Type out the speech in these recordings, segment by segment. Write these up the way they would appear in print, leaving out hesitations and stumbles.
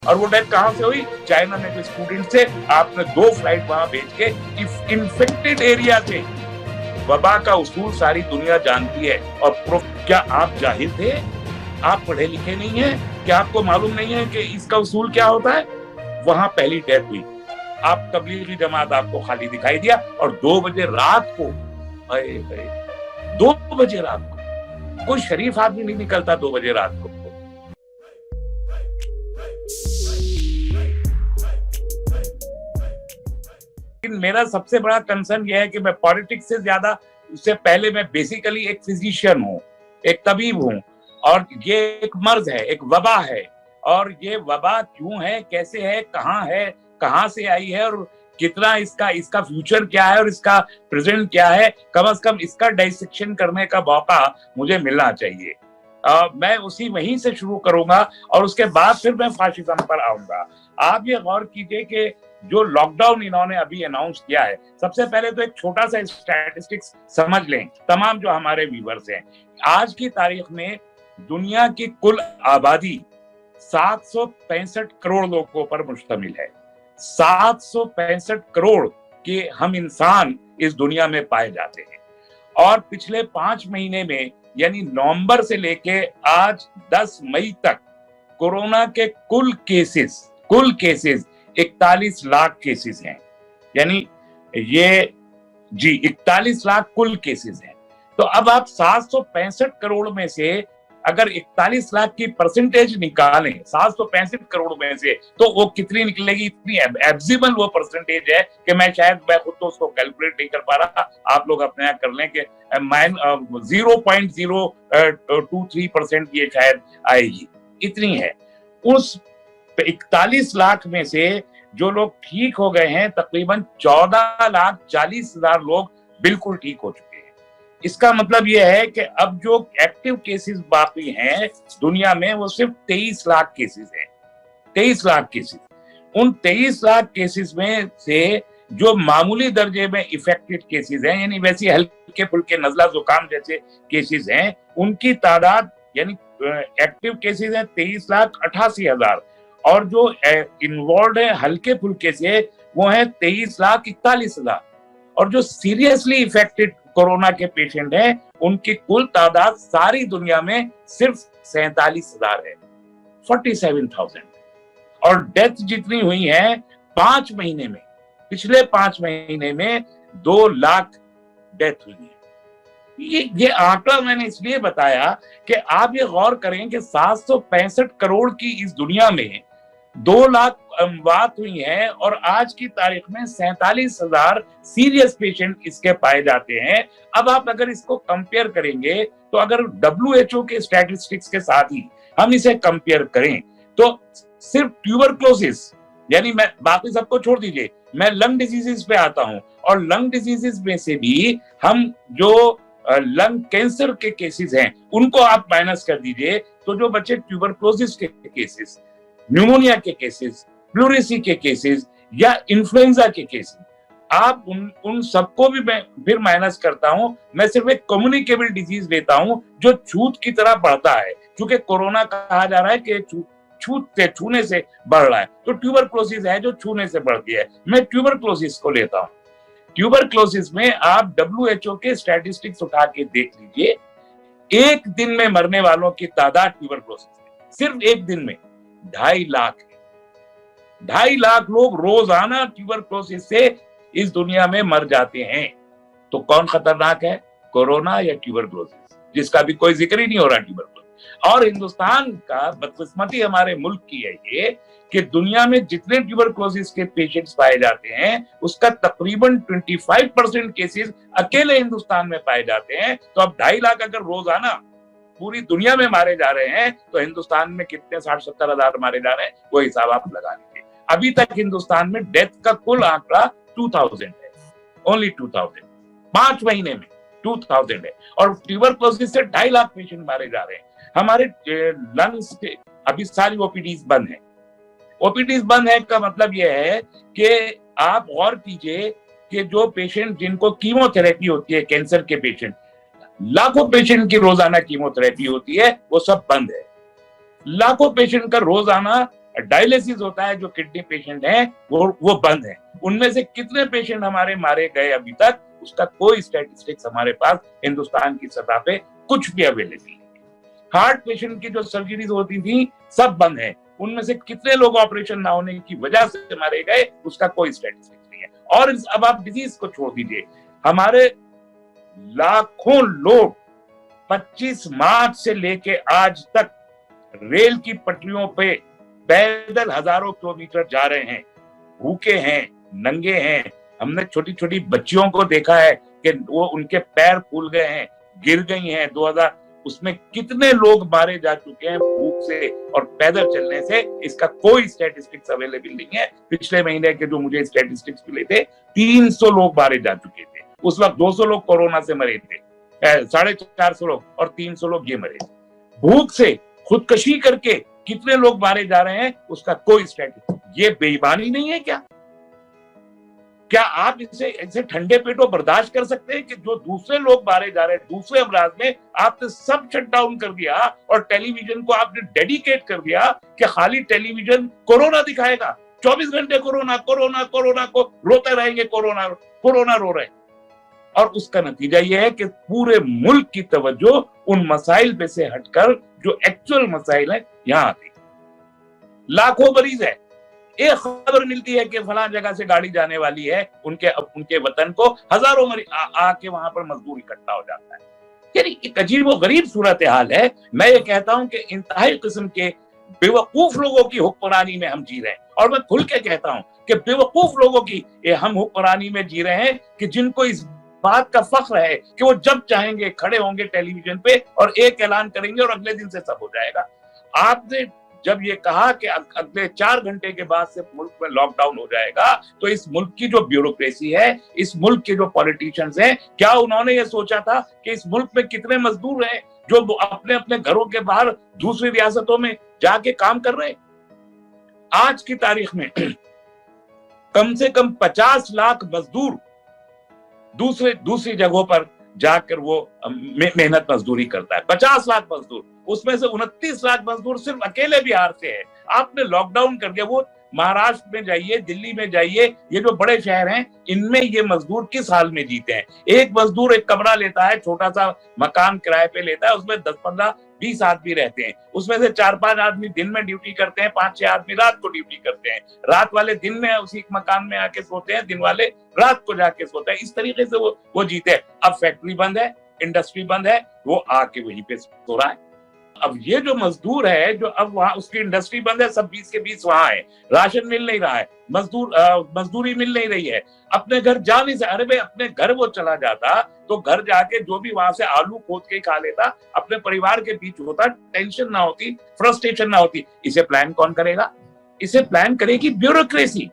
और वो डेथ कहां से हुई? चाइना में कोई स्टूडेंट से आपने 2 फ्लाइट वहां भेज के इन्फेक्टेड एरिया से वबा का उसूल सारी दुनिया जानती है। और क्या आप जाहिल थे? आप पढ़े लिखे नहीं है? क्या आपको मालूम नहीं है कि इसका उसूल क्या होता है? वहां पहली डेथ हुई, आप तबलीगी जमात आपको खाली दिखाई दिया, और 2 बजे रात को, 2 बजे रात को कोई शरीफ आदमी नहीं निकलता 2 बजे रात को। मेरा सबसे बड़ा कंसर्न यह है कि मैं पॉलिटिक्स से ज्यादा, उससे पहले मैं बेसिकली एक फिजिशियन हूँ, एक तबीब हूँ, और ये एक मर्ज है, एक वबा है, और ये वबा क्यों है, कैसे है, कहाँ से आई है, और कितना इसका फ्यूचर क्या है और इसका प्रेजेंट क्या है, कम से कम इसका डाइसेक्शन करने का मौका मुझे मिलना चाहिए। मैं वहीं से शुरू करूंगा और उसके बाद फिर मैं फाशिज्म पर आऊंगा। आप ये गौर कीजिए कि जो लॉकडाउन इन्होंने अभी अनाउंस किया है, सबसे पहले तो एक छोटा सा स्टैटिस्टिक्स समझ लें तमाम जो हमारे व्यूअर्स हैं। आज की तारीख में दुनिया की कुल आबादी 765 करोड़ लोगों पर मुश्तमिल है। 765 करोड़ के हम इंसान इस दुनिया में पाए जाते हैं, और पिछले 5 महीने में यानी नवंबर से लेके आज 10 मई तक कोरोना के कुल केसेस 41 लाख केसेस हैं। यानी ये 41 लाख कुल केसेस हैं। तो अब आप 765 करोड़ में से अगर 41 लाख की परसेंटेज निकालें 765 करोड़ में से, तो वो कितनी निकलेगी? इतनी एब्जिबल वो परसेंटेज है कि मैं खुद तो उसको कैलकुलेट नहीं कर पा रहा। आप लोग अपने यहाँ कर लें कि 0.023% ये शायद आएगी, इतनी है। उस 41 लाख में से जो लोग ठीक हो गए हैं, तकरीबन 14,40,000 लोग बिल्कुल ठीक हो चुके हैं। इसका मतलब यह है कि अब जो एक्टिव केसेस बाकी हैं दुनिया में, वो सिर्फ 23 लाख केसेस हैं। 23 लाख केसेस। उन 23 लाख केसेस में से जो मामूली दर्जे में इफेक्टेड केसेस हैं, यानी वैसे हल्के फुल्के नजला जुकाम जैसे केसेस हैं, उनकी तादाद यानी एक्टिव केसेस हैं 23,88,000, और जो इन्वॉल्व है हल्के फुल्के से वो है 23,41,000, और जो सीरियसली इफेक्टेड कोरोना के पेशेंट हैं उनकी कुल तादाद सारी दुनिया में सिर्फ 47,000 है, 47,000। और डेथ जितनी हुई है 5 महीने में, पिछले 5 महीने में 2 लाख डेथ हुई है। ये आंकड़ा मैंने इसलिए बताया कि आप ये गौर करें कि 765 करोड़ की इस दुनिया में 2 लाख अमवात हुई हैं, और आज की तारीख में 47,000 सीरियस पेशेंट इसके पाए जाते हैं। अब आप अगर इसको कंपेयर करेंगे, तो अगर WHO के स्टैटिस्टिक्स के साथ ही हम इसे कंपेयर करें, तो सिर्फ ट्यूबरक्लोसिस, यानी मैं बाकी सबको छोड़ दीजिए, मैं लंग डिजीजेस पे आता हूं, और लंग डिजीजेस में से भी हम जो लंग कैंसर के केसेस हैं उनको आप माइनस कर दीजिए, तो जो बच्चे ट्यूबरक्लोसिस के केसेस, न्यूमोनिया के केसेस, प्लूरेसी के केसेस या इन्फ्लुएंजा के केसेस, आप उन सबको भी मैं फिर माइनस करता हूं। मैं सिर्फ एक कम्युनिकेबल डिजीज लेता हूं जो छूत की तरह बढ़ता है, क्योंकि कोरोना कहा जा रहा है कि छूने से बढ़ रहा है, तो ट्यूबरक्लोसिस है जो छूने से बढ़ती है। मैं ट्यूबरक्लोसिस को लेता हूं। ट्यूबरक्लोसिस में आप WHO के स्टैटिस्टिक्स उठा के देख लीजिए, एक दिन में मरने वालों की तादाद ट्यूबरक्लोसिस में सिर्फ एक दिन में 2.5 लाख है। 2.5 लाख लोग रोजाना ट्यूबरक्लोसिस से इस दुनिया में मर जाते हैं। तो कौन खतरनाक है, कोरोना या ट्यूबरक्लोसिस, जिसका भी कोई जिक्र ही नहीं हो रहा ट्यूबरक्लोसिस। और हिंदुस्तान का बदकिस्मती हमारे मुल्क की है ये कि दुनिया में जितने ट्यूबरक्लोसिस के पेशेंट्स पाए जाते हैं उसका तकरीबन 25% केसेस अकेले हिंदुस्तान में पाए जाते हैं। तो अब 2.5 लाख अगर रोजाना पूरी दुनिया में मारे जा रहे हैं, तो हिंदुस्तान में कितने 60-70 हजार मारे जा रहे हैं, वो हिसाब आप लगा लीजिए। अभी तक हिंदुस्तान में डेथ का कुल आंकड़ा 2000 है, ओनली 2000, 5 महीने में 2000 है, और ट्यूबरक्लोसिस से 2.5 लाख पेशेंट मारे जा रहे हैं। हमारे लंग्स के अभी सारी ओपीडीज बंद है। ओपीडीज बंद है का मतलब यह है कि आप गौर कीजिए कि जो पेशेंट जिनको कीमोथेरेपी होती है, कैंसर के पेशेंट, लाखों पेशेंट की रोजाना कीमोथेरेपी होती है, वो सब बंद है। लाखों पेशेंट का रोजाना डायलिसिस होता है जो किडनी पेशेंट है वो बंद है। उनमें से कितने पेशेंट हमारे मारे गए अभी तक, उसका कोई स्टैटिस्टिक्स हमारे पास हिंदुस्तान की सतह पे कुछ भी अवेलेबल नहीं है। हार्ट पेशेंट की जो सर्जरीज होती थी सब बंद है, उनमें से कितने लोग ऑपरेशन ना होने की वजह से मारे गए उसका कोई स्टैटिस्टिक्स नहीं है। और अब आप डिजीज को छोड़ दीजिए, हमारे लाखों लोग 25 मार्च से लेके आज तक रेल की पटरियों पे पैदल हजारों किलोमीटर जा रहे हैं, भूखे हैं, नंगे हैं। हमने छोटी छोटी बच्चियों को देखा है कि वो उनके पैर फूल गए हैं, गिर गई हैं। 2000 उसमें कितने लोग मारे जा चुके हैं भूख से और पैदल चलने से, इसका कोई स्टैटिस्टिक्स अवेलेबल नहीं है। पिछले महीने के जो मुझे स्टैटिस्टिक्स मिले थे, 300 लोग मारे जा चुके थे। उस वक्त 200 लोग कोरोना से मरे थे, 450 लोग, और 300 लोग ये मरे। भूख से खुदकशी करके कितने लोग मारे जा रहे हैं उसका कोई स्टैटिस्टिक्स। ये बेईमानी नहीं है क्या? क्या आप इसे ठंडे पेटों बर्दाश्त कर सकते हैं कि जो दूसरे लोग मारे जा रहे हैं दूसरे अमराज में, आपने सब शट डाउन कर दिया और टेलीविजन को आपने डेडिकेट कर दिया कि खाली टेलीविजन कोरोना दिखाएगा, 24 घंटे कोरोना कोरोना कोरोना को रोते रहेंगे, कोरोना कोरोना रो रहे हैं। और उसका नतीजा यह है कि पूरे मुल्क की तवज्जो उन मसाइल पे से हटकर जो एक्चुअल मसाइल है यहां आती। लाखों मरीज है, एक खबर मिलती है कि फलां जगह से गाड़ी जाने वाली है, उनके वतन को हजारों आके वहां पर मजदूर इकट्ठा हो जाता है। यानी एक अजीब व गरीब सूरत हाल है। मैं ये कहता हूं कि इंतहाई किस्म के बेवकूफ लोगों की हुक्मरानी में हम जी रहे हैं, और मैं खुल के कहता हूं कि बेवकूफ लोगों की हम हुक्मरानी में जी रहे हैं कि जिनको इस बात का फख्र है कि वो जब चाहेंगे खड़े होंगे टेलीविजन पे और एक ऐलान करेंगे और अगले दिन से सब हो जाएगा। आपने जब ये कहा कि अगले 4 घंटे के बाद से मुल्क में लॉकडाउन हो जाएगा, तो इस मुल्क की जो ब्यूरोक्रेसी है, इस मुल्क के जो पॉलिटिशियंस हैं, क्या उन्होंने ये सोचा था कि इस मुल्क में कितने मजदूर हैं जो अपने अपने घरों के बाहर दूसरी रियासतों में जाके काम कर रहे हैं? आज की तारीख में कम से कम 50 लाख मजदूर दूसरी जगहों पर जाकर वो मेहनत मजदूरी करता है। 50 लाख मजदूर, उसमें से 29 लाख मजदूर सिर्फ अकेले बिहार से है। आपने लॉकडाउन कर दिया। वो महाराष्ट्र में जाइए, दिल्ली में जाइए, ये जो बड़े शहर हैं इनमें ये मजदूर किस हाल में जीते हैं। एक मजदूर एक कमरा लेता है, छोटा सा मकान किराए पे लेता है, उसमें 10, 15, 20 आदमी रहते हैं। उसमें से 4-5 आदमी दिन में ड्यूटी करते हैं, 5-6 आदमी रात को ड्यूटी करते हैं। रात वाले दिन में उसी मकान में आके सोते हैं, दिन वाले रात को जाके सोते हैं। इस तरीके से वो जीते हैं। अब फैक्ट्री बंद है, इंडस्ट्री बंद है, वो आके वहीं पे सो रहा है। अब ये जो मजदूर है, जो अब वहां उसकी इंडस्ट्री बंद है, सब 20 के 20 वहां है, राशन मिल नहीं रहा है, मजदूरी मिल नहीं रही है, अपने घर जा नहीं सकता। अरे भाई, अपने घर वो चला जाता तो घर जाके जो भी वहां से आलू खोद के खा लेता, अपने परिवार के बीच होता, टेंशन ना होती, फ्रस्ट्रेशन ना होती। इसे प्लान कौन करेगा? इसे प्लान करेगी ब्यूरोक्रेसी।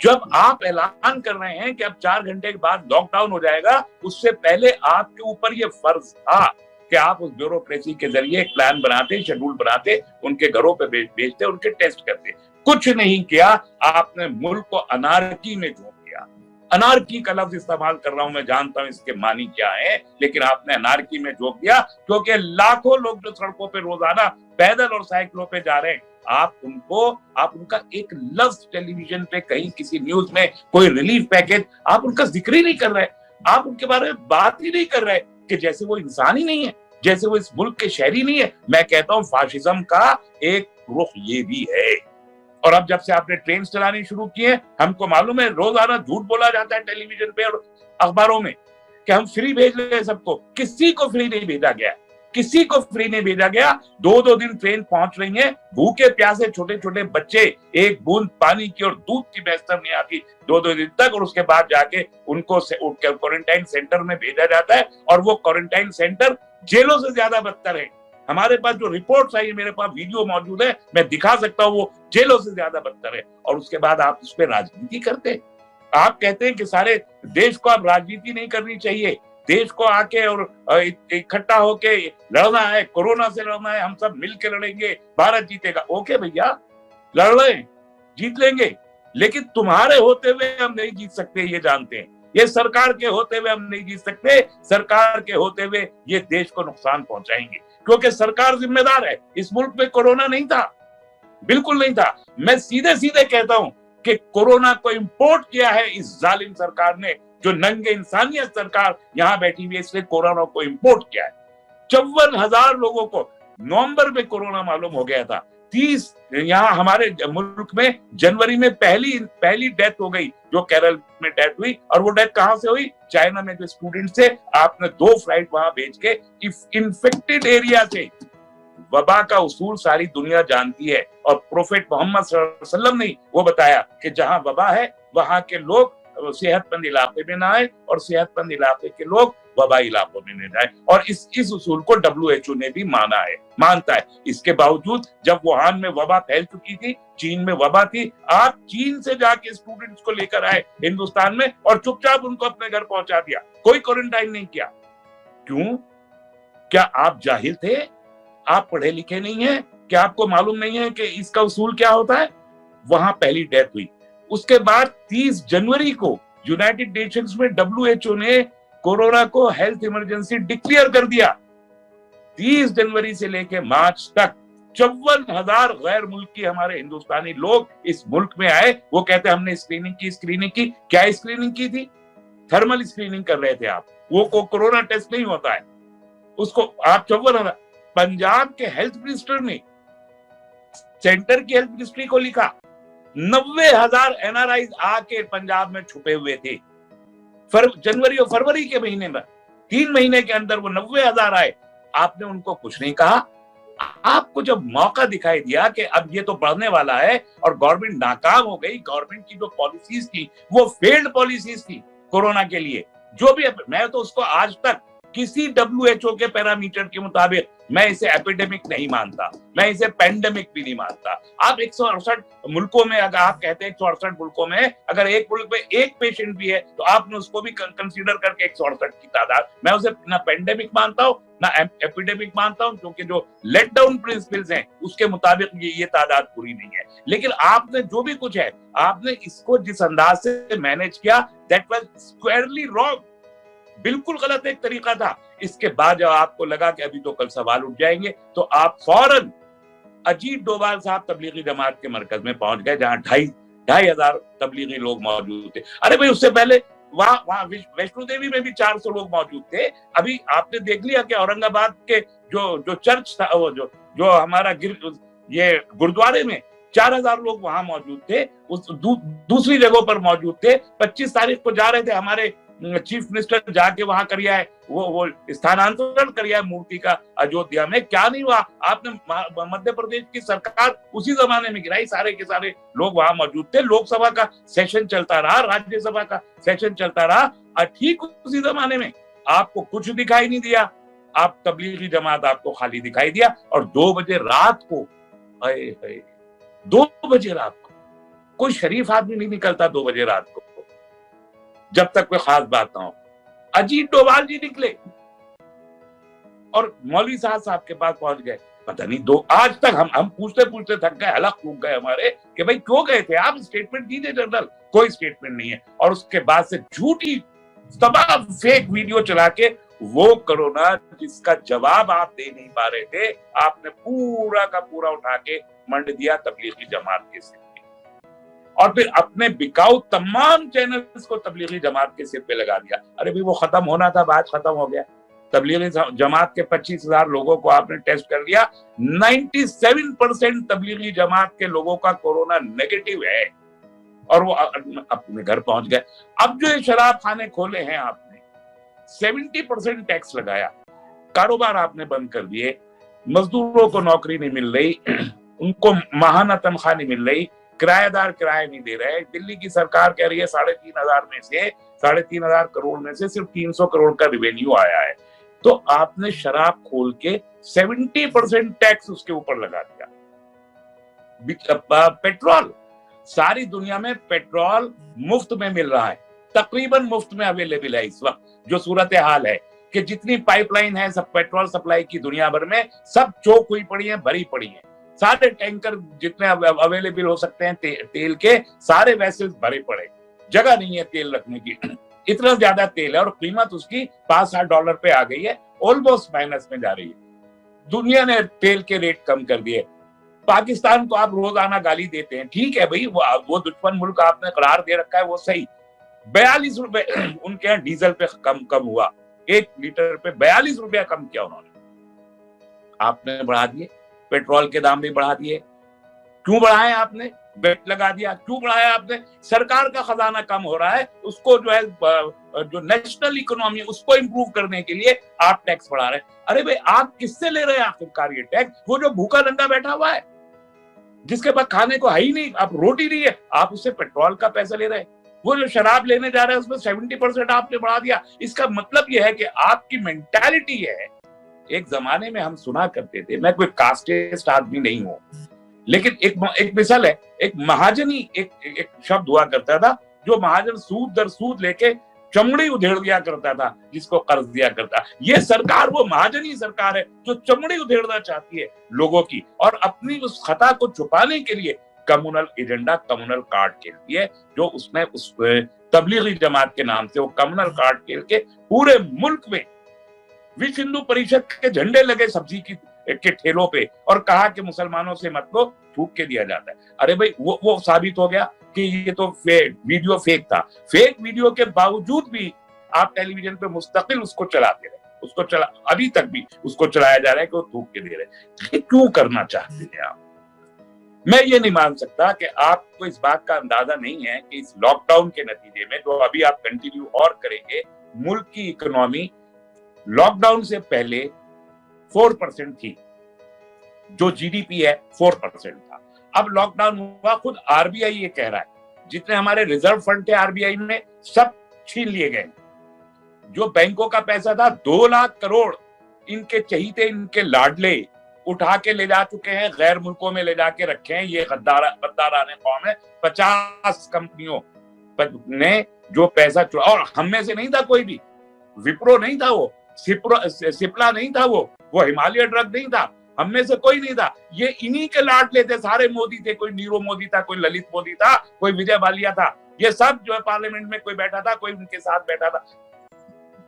जब आप ऐलान कर रहे हैं कि अब 4 घंटे के बाद लॉकडाउन हो जाएगा, उससे पहले आपके ऊपर यह फर्ज था कि आप उस ब्यूरोक्रेसी के जरिए एक प्लान बनाते, शेड्यूल बनाते, उनके घरों पे भेजते, उनके टेस्ट करते। कुछ नहीं किया। आपने मुल्क को अनारकी में झोंक दिया। अनारकी का लफ्ज इस्तेमाल कर रहा हूं, मैं जानता हूं इसके मानी क्या है, लेकिन आपने अनारकी में झोंक दिया, क्योंकि लाखों लोग जो सड़कों पे रोजाना पैदल और साइकिलों पे जा रहे हैं, आप उनका एक लफ्ज टेलीविजन पे, कहीं किसी न्यूज में कोई रिलीफ पैकेज, आप उनका जिक्र ही नहीं कर रहे। आप उनके बारे में बात ही नहीं कर रहे कि जैसे वो इंसान ही नहीं है, जैसे वो इस मुल्क के शहरी नहीं है। मैं कहता हूं फाशिज्म का एक रुख ये भी है। और अब जब से आपने ट्रेन चलानी शुरू की है, हमको मालूम है रोजाना झूठ बोला जाता है टेलीविजन पे और अखबारों में कि हम फ्री भेज रहे हैं सबको। किसी को फ्री नहीं भेजा गया, किसी को फ्री नहीं भेजा गया। 2-2 दिन ट्रेन पहुंच रही है, भूखे प्यासे छोटे छोटे बच्चे, एक बूंद पानी की और दूध की मैसर नहीं आती 2-2 दिन तक, और उसके बाद जाके उनको क्वारंटाइन सेंटर में भेजा जाता है। और वो क्वारंटाइन सेंटर जेलों से ज्यादा बदतर है। हमारे पास जो रिपोर्ट्स आई, मेरे पास वीडियो मौजूद है, मैं दिखा सकता हूँ, वो जेलों से ज्यादा बदतर है। और उसके बाद आप उस पर राजनीति करते हैं। आप कहते हैं कि सारे देश को अब राजनीति नहीं करनी चाहिए, देश को आके और इकट्ठा होके लड़ना है, कोरोना से लड़ना है, हम सब मिल के लड़ेंगे, भारत जीतेगा। ओके भैया, लड़ रहे, जीत लेंगे, लेकिन तुम्हारे होते हुए हम नहीं जीत सकते, ये जानते हैं। ये सरकार के होते हुए हम नहीं जीत सकते। सरकार के होते हुए ये देश को नुकसान पहुंचाएंगे, क्योंकि सरकार जिम्मेदार है। इस मुल्क में कोरोना नहीं था, बिल्कुल नहीं था। मैं सीधे सीधे कहता हूं कि कोरोना को इंपोर्ट किया है इस जालिम सरकार ने, जो नंगे इंसानियत सरकार यहां बैठी हुई है, इसने कोरोना को इंपोर्ट किया है। 54,000 लोगों को नवंबर में कोरोना मालूम हो गया था। 30 यहाँ हमारे मुल्क में जनवरी में पहली डेथ हो गई, जो केरल में डेथ हुई। और वो डेथ कहां से हुई? चाइना में जो स्टूडेंट थे, आपने 2 फ्लाइट वहां भेज के इन्फेक्टेड एरिया से। वबा का उसूल सारी दुनिया जानती है, और प्रोफेट मोहम्मद सल्लल्लाहु अलैहि वसल्लम ने वो बताया कि जहां वबा है वहां के लोग सेहतमंद इलाके में ना आए, और सेहतमंद इलाके के लोग वबाई इलाकों में नहीं जाए। और इस उसूल को WHO ने भी मानता है। इसके बावजूद जब वुहान में वबा फैल चुकी थी, चीन में वबा थी, आप चीन से जाके स्टूडेंट्स को लेकर आए हिंदुस्तान में और चुपचाप उनको अपने घर पहुंचा दिया, कोई क्वारंटाइन नहीं किया। क्यों? क्या आप जाहिल थे? आप पढ़े लिखे नहीं है? क्या आपको मालूम नहीं है कि इसका उसूल क्या होता है? वहां पहली डेथ हुई। उसके बाद 30 जनवरी को यूनाइटेड नेशंस में WHO ने कोरोना को हेल्थ इमरजेंसी डिक्लेयर कर दिया। 30 जनवरी से लेकर मार्च तक 54,000 गैर मुल्की हमारे हिंदुस्तानी लोग इस मुल्क में आए। वो कहते हमने स्क्रीनिंग की। क्या स्क्रीनिंग की थी? थर्मल स्क्रीनिंग कर रहे थे आप। वो कोरोना टेस्ट नहीं होता है उसको। आप 54,000। पंजाब के हेल्थ मिनिस्टर ने सेंटर की हेल्थ मिनिस्ट्री को लिखा, 90,000 NRIs आके पंजाब में छुपे हुए थे। जनवरी और फरवरी के महीने में 3 महीने के अंदर वो 90,000 आए। आपने उनको कुछ नहीं कहा। आपको जब मौका दिखाई दिया कि अब ये तो बढ़ने वाला है और गवर्नमेंट नाकाम हो गई, गवर्नमेंट की जो पॉलिसीज थी वो फेल्ड पॉलिसीज थी कोरोना के लिए, जो भी मैं तो उसको आज तक किसी WHO के पैरामीटर के मुताबिक मैं इसे एपिडेमिक नहीं मानता, मैं इसे पेंडेमिक भी नहीं मानता। आप 168 मुल्कों में, अगर आप कहते हैं 168 मुल्कों में अगर एक मुल्क में एक पेशेंट भी है तो आपने उसको भी कंसीडर करके 168 की तादाद, मैं उसे ना पेंडेमिक मानता हूं ना एपिडेमिक मानता हूं, क्योंकि जो लेट डाउन प्रिंसिपल्स हैं उसके मुताबिक ये तादाद पूरी नहीं है। लेकिन आपने जो भी कुछ है, आपने इसको जिस अंदाज से मैनेज किया, दैट वाज स्क्वायरली रॉन्ग, बिल्कुल गलत एक तरीका था। इसके बाद जब आपको लगा कि अभी तो कल सवाल उठ जाएंगे, तो आप फौरन अजीत डोभाल साहब तबलीगी जमात के मरकज में पहुंच गए, जहां 2,500 तबलीगी लोग मौजूद थे। अरे भाई, उससे पहले वहां वैष्णो देवी में भी 400 लोग मौजूद थे। अभी आपने देख लिया कि औरंगाबाद के जो चर्च था, वो जो हमारा ये गुरुद्वारे में 4,000 लोग वहां मौजूद थे, उस दूसरी जगहों पर मौजूद थे। 25 तारीख को जा रहे थे हमारे चीफ मिनिस्टर, जाके वहां करिया है वो स्थानांतरण करिया है मूर्ति का अयोध्या में। क्या नहीं हुआ? आपने मध्य प्रदेश की सरकार उसी जमाने में गिराई, सारे के सारे लोग वहां मौजूद थे। लोकसभा का सेशन चलता रहा, राज्यसभा का सेशन चलता रहा, ठीक उसी जमाने में आपको कुछ दिखाई नहीं दिया। आप तबलीगी जमात आपको खाली दिखाई दिया। और 2 बजे रात को, 2 बजे रात को कोई शरीफ आदमी नहीं निकलता 2 बजे रात को, जब तक कोई खास बात ना हो। अजीत डोभाल जी निकले और मौलवी साहब के पास पहुंच गए। पता नहीं आज तक हम पूछते पूछते थक गए, हलक फूक गए हमारे कि भाई क्यों गए थे आप, स्टेटमेंट दीजिए जनरल। कोई स्टेटमेंट नहीं है। और उसके बाद से झूठी तमाम फेक वीडियो चला के वो कोरोना जिसका जवाब आप दे नहीं पा रहे थे, आपने पूरा का पूरा उठा के मंड दिया तबलीगी जमात के सिर पे, और फिर अपने बिकाऊ तमाम चैनल्स को तबलीगी जमात के सिर पे लगा दिया। अरे भाई, वो खत्म होना था, बात खत्म हो गया। तबलीगी जमात के 25,000 लोगों को आपने टेस्ट कर लिया, 97% तबलीगी जमात के लोगों का कोरोना नेगेटिव है, और वो अपने घर पहुंच गए। अब जो ये शराब खाने खोले हैं आपने, 70% टैक्स लगाया, कारोबार आपने बंद कर दिए, मजदूरों को नौकरी नहीं मिल रही, उनको माहाना तनख्वाह नहीं मिल रही, किराएदार किराया नहीं दे रहे। दिल्ली की सरकार कह रही है 3,500 करोड़ में से सिर्फ 300 करोड़ का रिवेन्यू आया है। तो आपने शराब खोल के 70% टैक्स उसके ऊपर लगा दिया। पेट्रोल, सारी दुनिया में पेट्रोल मुफ्त में मिल रहा है, तकरीबन मुफ्त में अवेलेबल है इस वक्त। जो सूरत हाल है कि जितनी पाइपलाइन है सब पेट्रोल सप्लाई की दुनिया भर में, सब चौक हुई पड़ी है, भरी पड़ी है। सारे टैंकर जितने अवेलेबल हो सकते हैं तेल के, सारे वेसल्स भरे पड़े, जगह नहीं है तेल रखने की। इतना ज्यादा तेल है और कीमत उसकी $5-7 पे आ गई है, ऑलमोस्ट माइनस में जा रही है। दुनिया ने तेल के रेट कम कर दिए। पाकिस्तान को आप रोजाना गाली देते हैं, ठीक है भाई, वो दुश्मन मुल्क आपने करार दे रखा है, वो सही। 42 रुपए उनके यहाँ डीजल पे कम हुआ, 1 लीटर पे 42 रुपया कम किया उन्होंने, आपने बढ़ा दिए। पेट्रोल के दाम भी बढ़ा दिए, क्यों बढ़ाए आपने? वेट लगा दिया, क्यों बढ़ाया आपने? सरकार का खजाना कम हो रहा है, उसको जो है जो नेशनल इकोनॉमी उसको इंप्रूव करने के लिए आप टैक्स बढ़ा रहे हैं। अरे भाई, आप किससे ले रहे हैं आखिरकार ये टैक्स? वो जो भूखा नंगा बैठा हुआ है, जिसके पास खाने को है ही नहीं, आप रोटी नहीं है, आप उससे पेट्रोल का पैसा ले रहे हैं। वो जो शराब लेने जा रहा है उसमें 70% आपने बढ़ा दिया। इसका मतलब यह है कि आपकी मेंटालिटी है। एक जमाने में हम सुना करते थे, मैं कोई कास्टेस्ट आदमी नहीं हूं, लेकिन एक मिसाल है, एक महाजनी एक शब्द हुआ करता था, जो महाजन सूद दर सूद लेके चमड़ी उधेड़ दिया करता था, जिसको कर्ज दिया करता। ये सरकार वो महाजनी सरकार है जो चमड़ी उधेड़ना चाहती है लोगों की, और अपनी उस खता को छुपाने के लिए कम्युनल एजेंडा, कम्युनल कार्ड खेलती है, जो उसने उस तबलीगी जमात के नाम से वो कम्युनल कार्ड खेल के पूरे मुल्क में विश्व हिंदू परिषद के झंडे लगे सब्जी के ठेलों पे, और कहा कि मुसलमानों से मत लो, थूक के दिया जाता है। अरे भाई, वो साबित हो गया कि ये तो वीडियो फेक था। फेक वीडियो के बावजूद भी आप टेलीविजन पे मुस्तकिल उसको चलाते रहे, अभी तक भी उसको चलाया जा रहा है कि वो थूक के दे रहे। क्यों करना चाहते हैं आप? मैं ये नहीं मान सकता कि आपको इस बात का अंदाजा नहीं है कि इस लॉकडाउन के नतीजे में, जो अभी आप कंटिन्यू और करेंगे, मुल्क की इकोनॉमी लॉकडाउन से पहले 4% थी, जो जीडीपी है 4% था। अब लॉकडाउन हुआ, खुद आरबीआई ये कह रहा है जितने हमारे रिजर्व फंड थे आरबीआई में, सब छीन लिए गए। जो बैंकों का पैसा था 2 लाख करोड़, इनके चहीते, इनके लाडले उठा के ले जा चुके हैं, गैर मुल्कों में ले जाके रखे हैं। ये गद्दाराने कौम है। 50 कंपनियों ने जो पैसा चुरा, और हम में से नहीं था कोई भी, विप्रो नहीं था, वो सिप्ला नहीं था, वो हिमालय ड्रग नहीं था, हम में से कोई नहीं था। ये इन्हीं के लाडले थे, सारे मोदी थे, कोई नीरव मोदी था, कोई ललित मोदी था, कोई विजय बालिया था। ये सब जो है पार्लियामेंट में कोई बैठा था, कोई उनके साथ बैठा था।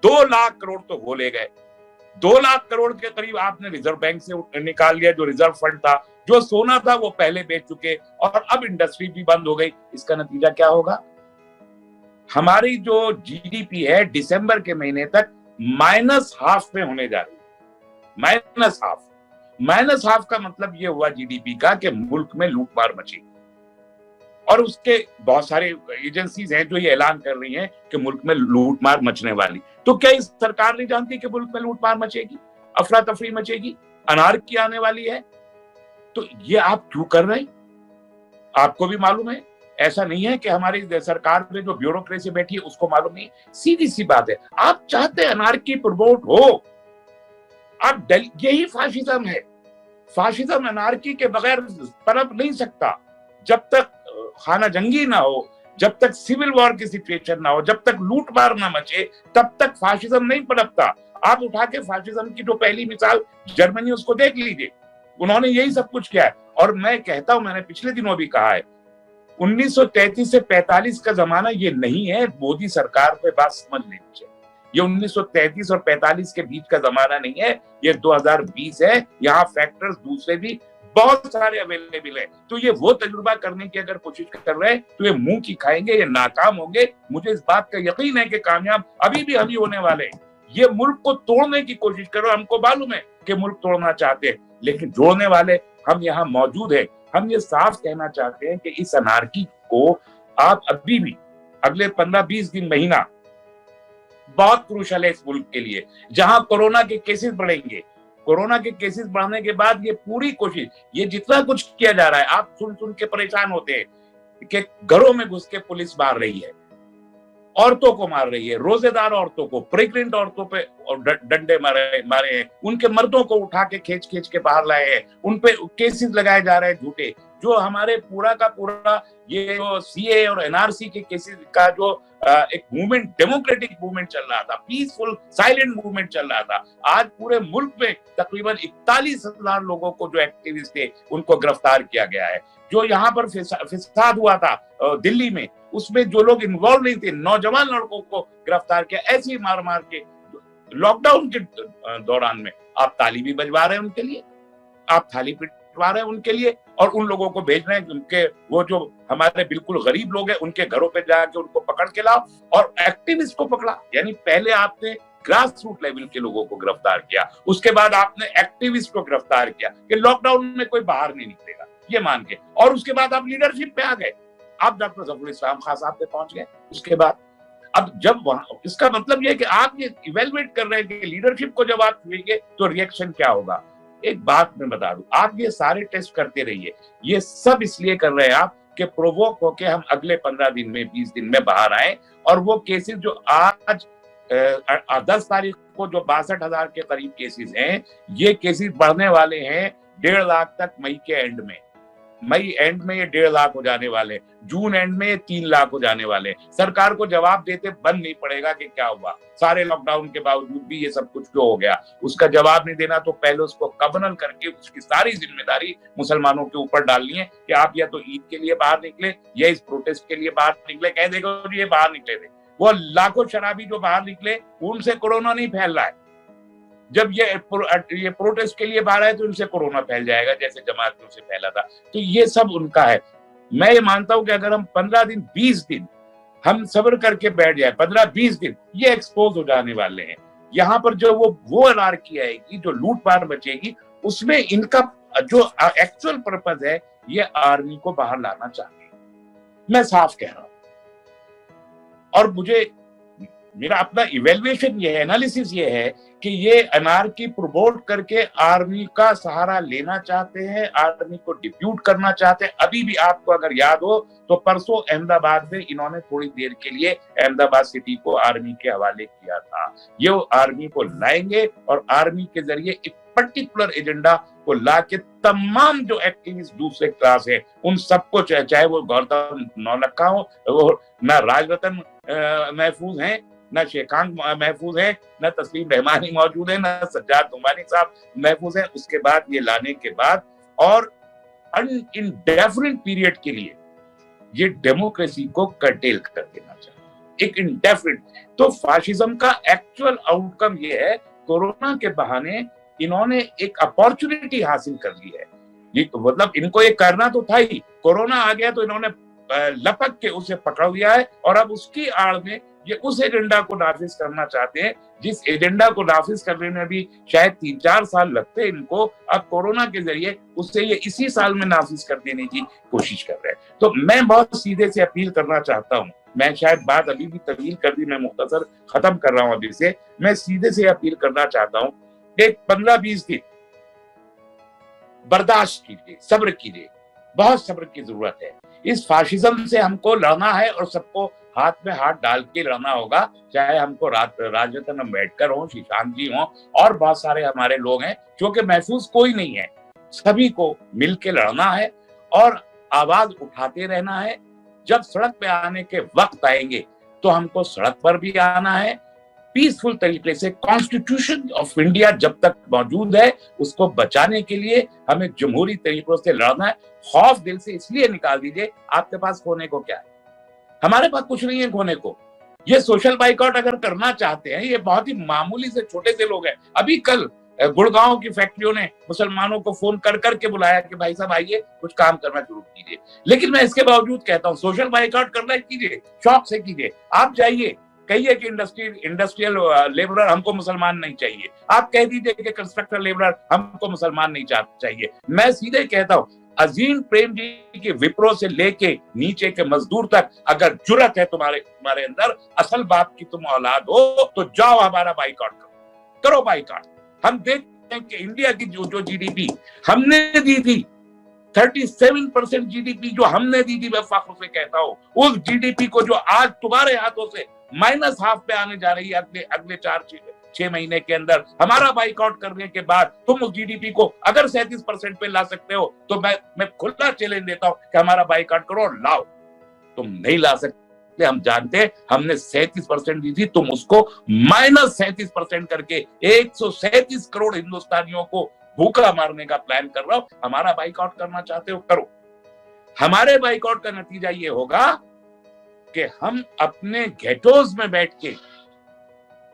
2 लाख करोड़ तो वो ले गए। 2 लाख करोड़ के करीब आपने रिजर्व बैंक से निकाल लिया, जो रिजर्व फंड था। जो सोना था वो पहले बेच चुके, और अब इंडस्ट्री भी बंद हो गई। इसका नतीजा क्या होगा? हमारी जो जीडीपी है दिसंबर के महीने तक -1/2 में होने जा रही है। -1/2 का मतलब ये हुआ जीडीपी का कि मुल्क में लूटमार मची, और उसके बहुत सारे एजेंसीज हैं जो ये ऐलान कर रही हैं कि मुल्क में लूटमार मचने वाली। तो क्या इस सरकार नहीं जानती कि मुल्क में लूटमार मचेगी, अफरा तफरी मचेगी, अनारकी आने वाली है? तो ये आप क्यों कर रहे हैं? आपको भी मालूम है। ऐसा नहीं है कि हमारी सरकार में जो ब्यूरोक्रेसी बैठी है उसको मालूम नहीं। सीधी सी बात है, आप चाहते अनारकी प्रमोट हो, आप यही फाशिज्म है। फाशिज्म अनारकी के बगैर पनप नहीं सकता। जब तक खाना जंगी ना हो, जब तक सिविल वॉर की सिचुएशन ना हो, जब तक लूटमार ना मचे, तब तक फाशिज्म नहीं पनपता। आप उठा के फाशिज्म की जो पहली मिसाल जर्मनी, उसको देख लीजिए, उन्होंने यही सब कुछ किया है। और मैं कहता हूं, मैंने पिछले दिनों भी कहा है, 1933 से 45 का जमाना ये नहीं है। मोदी सरकार पे बात समझ लेनी चाहिए। ये 1933 और 45 के बीच का जमाना नहीं है, ये 2020 है। यहाँ फैक्टर्स दूसरे भी बहुत सारे अवेलेबल है। तो ये वो तजुर्बा करने की अगर कोशिश कर रहे हैं तो ये मुंह की खाएंगे, ये नाकाम होंगे। मुझे इस बात का यकीन है कि कामयाब अभी भी हम ही होने वाले हैं। ये मुल्क को तोड़ने की कोशिश करो, हमको मालूम है कि मुल्क तोड़ना चाहते हैं, लेकिन जोड़ने वाले हम यहाँ मौजूद है। हम ये साफ कहना चाहते हैं कि इस अनारकी को आप अभी भी अगले 15-20 दिन, महीना बहुत क्रूशल है इस मुल्क के लिए। जहां कोरोना के केसेस बढ़ेंगे, कोरोना के केसेस बढ़ने के बाद ये पूरी कोशिश, ये जितना कुछ किया जा रहा है, आप सुन सुन के परेशान होते हैं कि घरों में घुस के पुलिस मार रही है, औरतों को मार रही है, रोजेदार औरतों को, प्रेग्नेंट औरतों पे डंडे मारे हैं, उनके मर्दों को उठा के खींच के बाहर लाए हैं, उन पे केसेस लगाए जा रहे हैं झूठे। जो हमारे पूरा का पूरा ये जो सीए और एनआरसी के केसेस का जो एक मूवमेंट, डेमोक्रेटिक मूवमेंट चल रहा था, पीसफुल साइलेंट मूवमेंट चल रहा था, आज पूरे मुल्क में तकरीबन 41,000 लोगों को, जो एक्टिविस्ट थे, उनको गिरफ्तार किया गया है। जो यहाँ पर फिसाद हुआ था दिल्ली में, उसमें जो लोग इन्वॉल्व नहीं थे, नौजवान लड़कों को गिरफ्तार किया, ऐसे ही मार मार के। लॉकडाउन के दौरान में आप ताली भी बजवा रहे हैं उनके लिए, आप थाली पीट बंटवा रहे हैं उनके लिए, और उन लोगों को भेज रहे हैं उनके, वो जो हमारे बिल्कुल गरीब लोग हैं उनके घरों पे जाके उनको पकड़ के लाओ। और एक्टिविस्ट को पकड़ा, यानी पहले आपने ग्रास रूट लेवल के लोगों को गिरफ्तार किया, उसके बाद आपने एक्टिविस्ट को गिरफ्तार किया कि लॉकडाउन में कोई बाहर नहीं निकलेगा ये मान के, और उसके बाद आप लीडरशिप पे आ गए, आप डॉक्टर जफरुल इस्लाम खान साहब पे पहुंच गए। उसके बाद अब जब वहां, इसका मतलब यह है कि आप ये इवेलुएट कर रहे हैं कि लीडरशिप को जब आप छुएंगे तो रिएक्शन क्या होगा। एक बात मैं बता दूं, आप ये सारे टेस्ट करते रहिए, ये सब इसलिए कर रहे हैं आप कि प्रोवोक होके हम अगले 15 दिन में 20 दिन में बाहर आए, और वो केसेस जो आज 10 तारीख को जो 62,000 के करीब केसेस हैं, ये केसेस बढ़ने वाले हैं 1.5 लाख तक मई के एंड में। मई एंड में ये 1.5 लाख हो जाने वाले, जून एंड में ये 3 लाख हो जाने वाले। सरकार को जवाब देते बंद नहीं पड़ेगा कि क्या हुआ, सारे लॉकडाउन के बावजूद भी ये सब कुछ क्यों हो गया। उसका जवाब नहीं देना तो पहले उसको कबनल करके उसकी सारी जिम्मेदारी मुसलमानों के ऊपर डालनी है कि आप या तो ईद के लिए बाहर निकले या इस प्रोटेस्ट के लिए बाहर निकले। कह देगा ये बाहर निकले थे, वो लाखों शराबी जो बाहर निकले उनसे कोरोना नहीं फैल रहा है। जब ये प्रोटेस्ट के लिए बाहर आए तो इनसे कोरोना फैल जाएगा जैसे जमातियों से फैला था। तो ये सब उनका है। मैं ये मानता हूं कि अगर हम 15 दिन 20 दिन हम सब्र करके बैठ जाए, 15-20 दिन, ये एक्सपोज हो जाने वाले हैं। यहाँ पर जो वो अनार्की आएगी, जो लूटपाट बचेगी, उसमें इनका जो एक्चुअल पर्पस है ये आर्मी को बाहर लाना चाहते हैं, मैं साफ कह रहा हूं। और मुझे मेरा अपना इवेल्युएशन ये है, एनालिसिस ये है कि ये अनार्की प्रमोट करके आर्मी का सहारा लेना चाहते हैं, आर्मी को डिप्यूट करना चाहते हैं। अभी भी आपको अगर याद हो तो परसों अहमदाबाद में इन्होंने थोड़ी देर के लिए अहमदाबाद सिटी को आर्मी के हवाले किया था। ये वो आर्मी को लाएंगे और आर्मी के जरिए एक पर्टिकुलर एजेंडा को ला के तमाम जो एक्टिविस्ट दूसरे क्लास है उन सबको, चाहे वो गौतम नौलखा हो, वो ना राजरतन महफूज हैं, न शेखांग महफूज है, न तस्लीम रहमानी मौजूद है, न सज्जाद नुमानी साहब महफूज है। उसके बाद ये लाने के बाद और इंडेफिनिट पीरियड के लिए ये डेमोक्रेसी को कर्टेल कर देना चाहिए, एक इंडेफिनिट। तो फाशिज्म का एक्चुअल आउटकम ये है, कोरोना के बहाने इन्होंने एक अपॉर्चुनिटी हासिल कर ली है। ये मतलब इनको ये करना तो था ही, कोरोना आ गया तो इन्होंने लपक के उसे पकड़ लिया है, और अब उसकी आड़ में ये उस एजेंडा को नाफिज करना चाहते हैं जिस एजेंडा को नाफिज करने में भी शायद 3-4 साल लगते हैं इनको। अब कोरोना के जरिए उससे ये इसी साल में नाफिज कर देने की कोशिश कर रहे हैं। तो मैं बहुत सीधे से अपील करना चाहता हूं, मैं शायद बात अभी भी तवील कर दी, मैं मुख्तसर खत्म कर रहा हूं अभी से। मैं सीधे से अपील करना चाहता हूं कि 15-20 दिन बर्दाश्त कीजिए, सब्र कीजिए, बहुत सब्र की जरूरत है। इस फाशिज्म से हमको लड़ना है और सबको हाथ में हाथ डाल के लड़ना होगा, चाहे हमको राजरतन अम्बेडकर हो, शीशांत जी हो, और बहुत सारे हमारे लोग हैं, क्योंकि महफूज कोई नहीं है। सभी को मिलके लड़ना है और आवाज उठाते रहना है। जब सड़क पे आने के वक्त आएंगे तो हमको सड़क पर भी आना है, पीसफुल तरीके से। कॉन्स्टिट्यूशन ऑफ इंडिया जब तक मौजूद है उसको बचाने के लिए हमें जमहूरी तरीकों से लड़ना है। खौफ दिल से इसलिए निकाल दीजिए, आपके पास खोने को क्या है? हमारे पास कुछ नहीं है खोने को। ये सोशल बाइकआउट अगर करना चाहते हैं, ये बहुत ही मामूली से छोटे से लोग हैं। अभी कल गुड़गांव की फैक्ट्रियों ने मुसलमानों को फोन कर करके बुलाया कि भाई साहब आइए कुछ काम करना शुरू कीजिए। लेकिन मैं इसके बावजूद कहता हूँ सोशल बाइकआउट करना है, कीजिए, शौक से कीजिए। आप जाइए, कहिए कि इंडस्ट्रियल लेबरर हमको मुसलमान नहीं चाहिए। आप कह दीजिए कि कंस्ट्रक्टर लेबरर हमको मुसलमान नहीं चाहिए। मैं सीधे कहता हूँ, अजीम प्रेम जी के विप्रो से लेके नीचे के मजदूर तक अगर जुर्रत है तुम्हारे अंदर, असल बाप की तुम औलाद हो, तो जाओ हमारा बाइकआउट करो बाइकआउट। हम देखते हैं कि इंडिया की जो जीडीपी हमने दी थी, 37% जीडीपी जो हमने दी थी, मैं फख्र से कहता हूं, उस जीडीपी को जो आज तुम्हारे हाथों से -1/2 पे आने जा रही है अगले 4-6 महीने के अंदर, हमारा बाइकआउट करने के बाद तुम उस जीडीपी को अगर 37% पे ला सकते हो तो मैं खुला चैलेंज देता हूं कि हमारा बाइकआउट करो और लाओ। तुम नहीं ला सकते, हम जानते हैं, हमने 37% दी थी, तुम उसको -37% करके 137 करोड़ हिंदुस्तानियों को भूखा मारने का प्लान कर रहा हो। हमारा बाइकआउट करना चाहते हो, करो। हमारे बाइकआउट का नतीजा ये होगा कि हम अपने गेटोज में बैठ के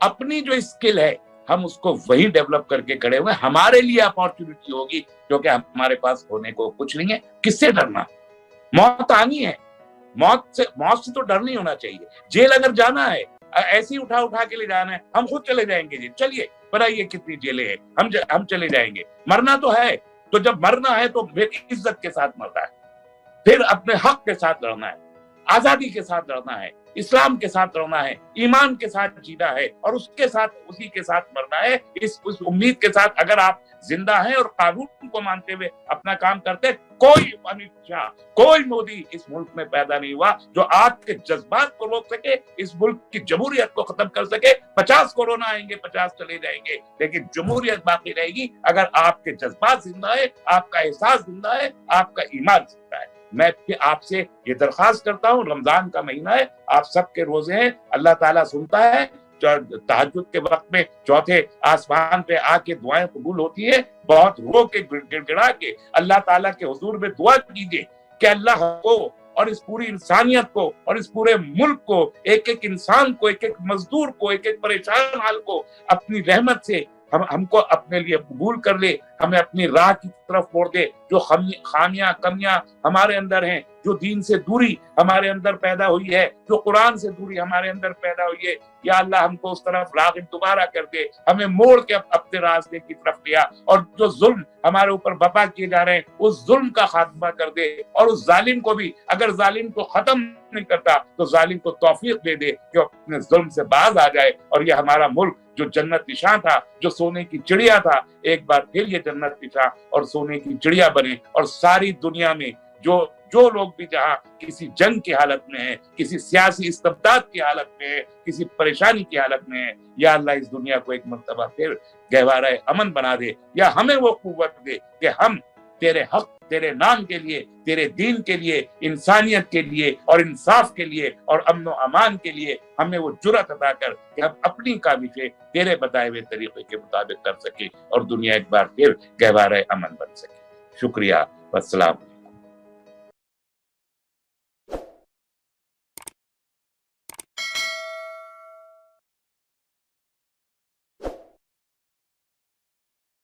अपनी जो स्किल है हम उसको वही डेवलप करके खड़े हुए, हमारे लिए अपॉर्चुनिटी होगी, क्योंकि हमारे पास होने को कुछ नहीं है। किससे डरना? मौत आनी है, मौत से तो डर नहीं होना चाहिए। जेल अगर जाना है, ऐसे ही उठा के ले जाना है, हम खुद चले जाएंगे जेल, चलिए बताइए कितनी जेलें हैं, हम चले जाएंगे। मरना तो है, तो जब मरना है तो फिर इज्जत के साथ मरना है, फिर अपने हक के साथ लड़ना है, आजादी के साथ लड़ना है, इस्लाम के साथ लड़ना है, ईमान के साथ जीना है, और उसके साथ उसी के साथ मरना है, उस उम्मीद के साथ। अगर आप जिंदा हैं और कानून को मानते हुए अपना काम करते, कोई अमित शाह, कोई मोदी इस मुल्क में पैदा नहीं हुआ जो आपके जज्बात को रोक सके, इस मुल्क की जमहूरियत को खत्म कर सके। 50 कोरोना आएंगे, 50 चले जाएंगे, लेकिन जमहूरियत बाकी रहेगी अगर आपके जज्बात जिंदा है, आपका एहसास जिंदा है, आपका ईमान जिंदा है। मैं फिर आपसे ये दरख्वास्त करता हूँ, रमजान का महीना है, आप सबके रोजे हैं, अल्लाह ताला सुनता है। तहज्जुद के वक्त में चौथे आसमान पे आके दुआएं कबूल होती है। बहुत रो के गिड़गिड़ा के अल्लाह ताला के हुजूर में दुआ कीजिए कि अल्लाह को और इस पूरी इंसानियत को और इस पूरे मुल्क को, एक एक इंसान को, एक एक मजदूर को, एक एक परेशान हाल को अपनी रहमत से हमको अपने लिए कबूल कर ले, हमें अपनी राह की तरफ मोड़ दे। जो खामियां कमियां हमारे अंदर हैं, जो दीन से दूरी हमारे अंदर पैदा हुई है, जो कुरान से दूरी हमारे अंदर पैदा हुई है, या अल्लाह हमको उस तरफ राग़िब दोबारा कर दे, हमें मोड़ के अपने रास्ते की तरफ लिया, और जो जुल्म हमारे ऊपर बपा किए जा रहे हैं उस जुल्म का खात्मा कर दे, और उस जालिम को भी, अगर जालिम को खत्म नहीं करता तो जालिम को तौफीक दे दे कि अपने जुल्म से बाज आ जाए, और ये हमारा मुल्क जो जन्नत निशान था, जो सोने की चिड़िया था, एक बार फिर ये जन्नत निशान और सोने की चिड़िया बने। और सारी दुनिया में जो लोग भी जहाँ किसी जंग की हालत में है, किसी सियासी इस्तबदाद की हालत में है, किसी परेशानी की हालत में है, या अल्लाह इस दुनिया को एक मर्तबा फिर गहवारा अमन बना दे, या हमें वो कुव्वत दे कि हम तेरे हक, तेरे नाम के लिए, तेरे दीन के लिए, इंसानियत के लिए और इंसाफ के लिए और अमन व अमान के लिए हमें वो जुर्रत अता कर कि हम अपनी काबिशें तेरे बताए हुए तरीके के मुताबिक कर सके और दुनिया एक बार फिर गहवारा अमन बन सके। शुक्रिया, अस्सलाम।